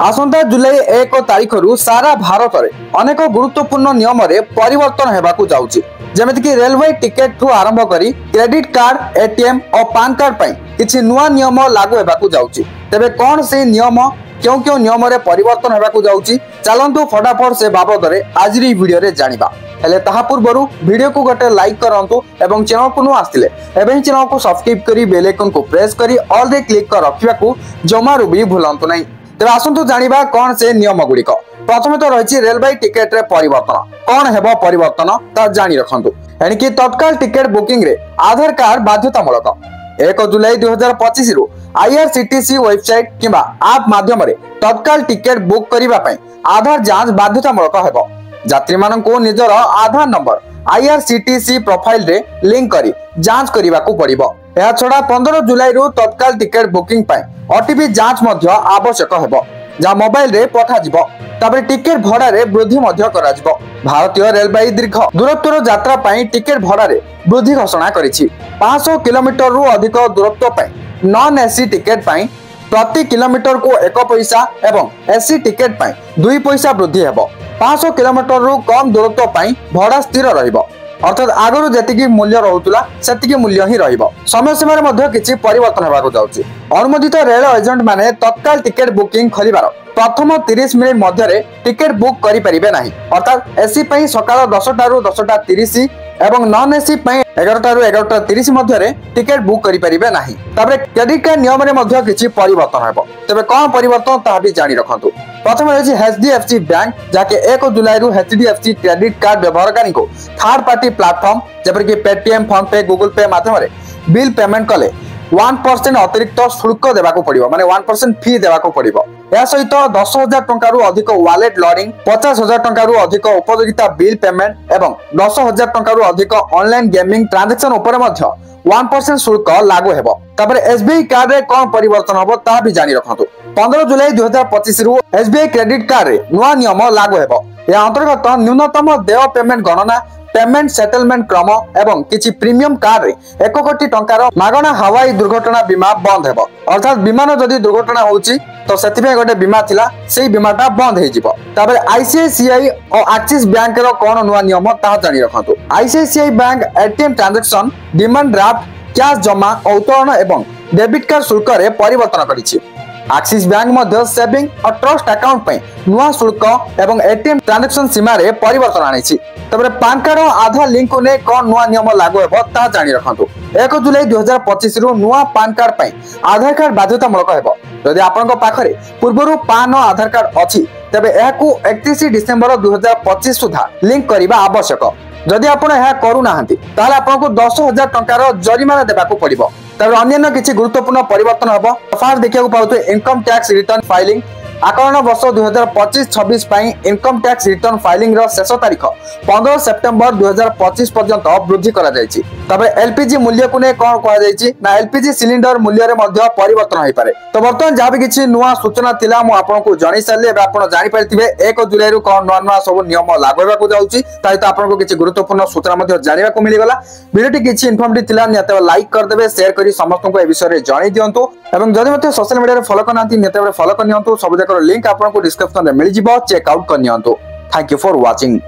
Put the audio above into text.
आसंता जुलाई 1 तारिख रु सारा भारत में अनेक गुरुत्वपूर्ण नियम रे परिवर्तन हेबाकु जाउची जेमिति कि रेलवे टिकेट ठू आरंभ करी क्रेडिट कार्ड एटीएम और पान कार्ड पई किछि नुवा नियम लागू हेबाकु जाउची। तेबे कोन से नियम क्यों क्यों नियम रे परिवर्तन हेबाकु जाउची चलंतु फटाफट से बाबद रे आज री वीडियो रे जानिबा। हेले ताहा पूर्वरु वीडियो को गोटे लाइक करंतु एवं चैनल को नु आस्तिले एवं चैनल को सब्सक्राइब करी बेल आइकन को प्रेस करी ऑल रे क्लिक कर रखिबाकू जमारु भी भूलंतु नहीं। तेरे आसंतु जानिबा कोन से नियम गुड़िक। प्रथम तो रही रेलवे टिकेट रे परिवर्तन कौन हेबो परिवर्तन ता जानि रखंतु। एणिकी तत्काल टिकेट बुकिंग रे आधार कार्ड बाध्यतामूलक 1 जुलाई 2025 रु आईआरसीटीसी वेबसाइट किंबा ऐप माध्यम रे तत्काल टिकेट बुक करिबा पई आधार जांच बाध्यतामूलक हेबो। यात्री माननको निजर आधार नंबर आईआरसीटीसी प्रोफाइल रे लिंक करी जांच करिबा को पड़िबो। या छड़ा 15 जुलाई रु तत्काल टिकेट बुकिंग पई ओटीपी जांच मध्य आवश्यक हेबो जा मोबाइल रे पठा जिवो। तबे टिकेट भड़ा रे वृद्धि मध्य करा जिवो। भारतीय रेलवे दीर्घ दूरत्वर यात्रा पई टिकेट भड़ा रे वृद्धि घोषणा करिछि। 500 किलोमीटर रु अधिक दूरत्व पई नॉन एसी टिकेट पई प्रति किलोमीटर को 1 पैसा एवं एसी टिकेट पई 2 पैसा वृद्धि हेबो। 500 किलोमीटर रु कम दूरत्व पई भड़ा स्थिर रहिबो अर्थात आगरु जेतिकी मूल्य रहुतुला सेतिकी मूल्य ही रहिबो। समय सीमा रे मध्य किछि परिवर्तन हेबाकु जाउछि। अनुमोदित रेल एजेंट माने तत्काल टिकेट बुकिंग खरिबार प्रथम 30 मिनिट मध्य रे टिकेट बुक करि परिबे नाही अर्थात एसी पई सकाळ 10 टा रु 10:30 एवं नॉन एसी पई 11 टा रु 11:30 मध्य रे टिकेट बुक करि परिबे नाही। तबरे क्रेडिट कार्ड नियम रे मध्य किछि परिवर्तन हेबो। तबे कोन परिवर्तन ता भी जानि रखंतु। प्रथम रही एचडीएफसी बैंक जाके 1 जुलाई रु एचडीएफसी क्रेडिट कार्ड व्यवहारकारी को थर्ड पार्टी प्लेटफॉर्म जेपर कि पेटीएम फोन पे गूगल पे माध्यम रे बिल पेमेंट कले 1% अतिरिक्त शुल्क देबाको पड़िबो माने 1% फी देबाको पड़िबो। या सहित 10,000 टंका रु अधिक वॉलेट लोडिंग 50,000 टंका रु अधिक उपयोगिता बिल पेमेंट एवं 10,000 टंका रु अधिक ऑनलाइन गेमिंग ट्रांजैक्शन ऊपर मध्य 1% शुल्क लागू हेबो। तबरे एसबीआई कार्ड रे कोन परिवर्तन हबो ता भी जानि रखंतु। 15 जुलाई 2025 रु एसबीआई क्रेडिट कार्ड रे नुवा नियम लागू हेबो। या अंतर्गत न्यूनतम देय पेमेंट गणना पेमेंट सेटलमेंट क्रम एवं किछि प्रीमियम कार्ड रे 1 कोटी टंकार मागणा हवाई दुर्घटना बीमा बंद हेबो। अर्थात विमान जदि दुर्घटना होउची तो सेतिबे गोटे बीमा थिला सेही बीमाटा बंद हे जिवो। तबे आईसीआईसीआई और एक्सिस बैंक रो कोन नुवा नियम ता जानि रखंतु। ICICI bank ATM transaction demand draft cash जमा और उत्तोलन एवं डेबिट कार्ड शुल्क रे परिवर्तन करिछि। एक्सिस बैंक मध्य सेविंग और ट्रस्ट अकाउंट पे नुआ शुल्क एवं एटीएम ट्रांजैक्शन सीमा रे परिवर्तन आनिछि। तबरे पान कार्ड और आधार लिंक को ने कोन नुआ नियम लागू हेबो ता जानि रखंतु। 1 जुलाई 2025 रु नुआ पान कार्ड पे आधार कार्ड बाध्यतामूलक हेबो। यदि आपनक पाखरे पूर्वरु पान और आधार कार्ड अछि तबे एहाकू 31 डिसेंबर 2025 सुधा लिंक करिबा आवश्यक। जदि आपण एहा करू नाहंती ताले आपनको 10,000 टंकार जरिमाना देबाकू पड़िबो। तबे अन्य किछि गुरुत्वपूर्ण परिवर्तन हबो। फास्ट देखियाकू पाउतो इनकम टैक्स रिटर्न फाइलिंग आकलन वर्ष 2025-26 पई इनकम टैक्स रिटर्न फाइलिंग रो शेष तारीख 15 सेप्टेम्बर 2025 पर्यंत वृद्धि करा जायछि। तबे एलपीजी मूल्य को ने कोन कहै जायछि ना एलपीजी सिलिंडर मूल्य रे मध्य परिवर्तन होई पारे। तो वर्तमान जाबे किछि नुवा सूचना थिला मु आपनको जणै साले एबे आपण जानि परथिबे 1 जुलाई रु कोन नुवा सब नियम लागू हेबाकू जाउछि ताइ तो आपनको किछि गुरुत्वपूर्ण सूचना मध्य जानिबा को मिलि गला। वीडियोटी किछि इन्फॉर्मेटिव थिला नियते लाइक कर देबे शेयर करी समस्त को ए विषय रे जणै दियंतु एवं जदि मते सोशल मीडिया रे फॉलो करनांती नियते फॉलो करनियंतु सब जकर लिंक आपनको डिस्क्रिप्शन रे मिल जिवो चेक आउट करनियंतु। Thank you for watching.